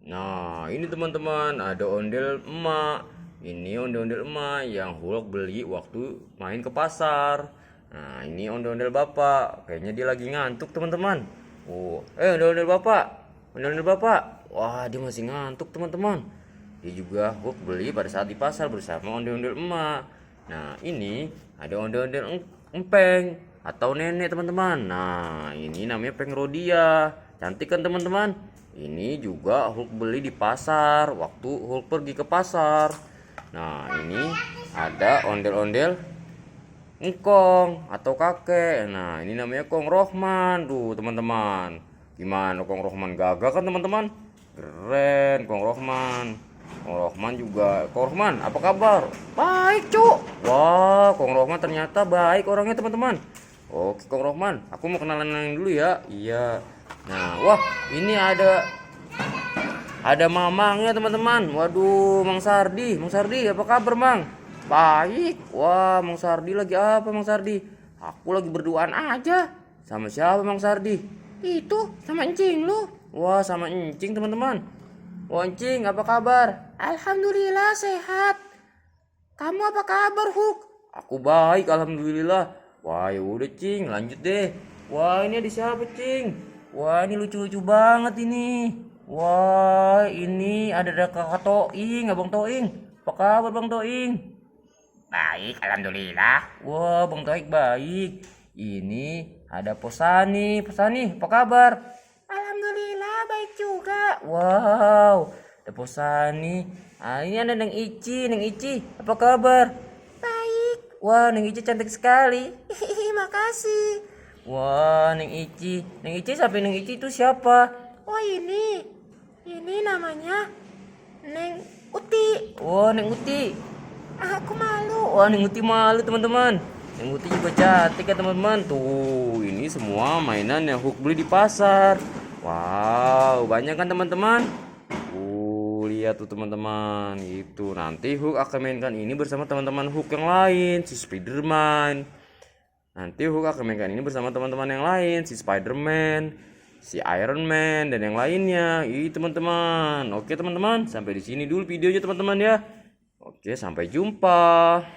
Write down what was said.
Nah, ini teman-teman, ada ondel emak. Ini ondel-ondel emak yang Hulk beli waktu main ke pasar. Nah, ini ondel-ondel bapak. Kayaknya dia lagi ngantuk, teman-teman. Ondel-ondel bapak. Ondel-ondel bapak. Wah, dia masih ngantuk, teman-teman. Dia juga Hulk beli pada saat di pasar bersama ondel-ondel emak. Nah, ini ada ondel-ondel empeng atau nenek, teman-teman. Nah, ini namanya Peng Rodia. Cantik kan, teman-teman? Ini juga Hulk beli di pasar waktu Hulk pergi ke pasar. Nah, ini ada ondel-ondel engkong atau kakek. Nah, ini namanya Kong Rohman. Tuh, teman-teman. Gimana Kong Rohman, gagah kan, teman-teman? Keren Kong Rohman. Kong Rohman juga. Kong Rohman, apa kabar? Baik, Cuk. Wah, Kong Rohman ternyata baik orangnya, teman-teman. Oke, Kong Rohman, aku mau kenalan dulu ya. Iya. Nah, wah, ini ada mamangnya, teman-teman. Waduh, Mang Sardi. Mang Sardi, apa kabar, Mang? Baik. Wah, Mang Sardi lagi apa, Mang Sardi? Aku lagi berduaan aja. Sama siapa, Mang Sardi? Itu, sama encing lu. Wah, sama encing, teman-teman. Wah, encing, apa kabar? Alhamdulillah sehat. Kamu apa kabar, Huk? Aku baik, alhamdulillah. Wah, ya udah, Cing, lanjut deh. Wah, ini ada siapa, Cing? Wah, ini lucu-lucu banget ini. Wah, ini ada kakak Toing, abang Toing. Apa kabar, Bang Toing? Baik, alhamdulillah. Wah, Bang Toing baik. Ini ada Posani. Posani, apa kabar? Alhamdulillah, baik juga. Wow, ada Posani. Ah, ini ada Neng Ici. Neng Ici, apa kabar? Baik. Wah, Neng Ici cantik sekali. Makasih. Wah, Neng Ici. Neng Ici sampai Neng Ici itu siapa? Oh, ini namanya Neng Uti. Wah, Neng Uti. Aku malu. Wah, Neng Uti malu, teman-teman. Neng Uti juga cantik ya, teman-teman. Tuh, ini semua mainan yang Hulk beli di pasar. Wow, banyak kan, teman-teman? Lihat tuh, teman-teman. Itu nanti Hulk akan mainkan ini bersama teman-teman Hulk yang lain, si Spiderman. Nanti Hulk akan mainkan ini bersama teman-teman yang lain, si Spiderman, si Iron Man, dan yang lainnya. Ih, teman-teman. Oke, teman-teman, sampai di sini dulu videonya, teman-teman ya. Oke, sampai jumpa.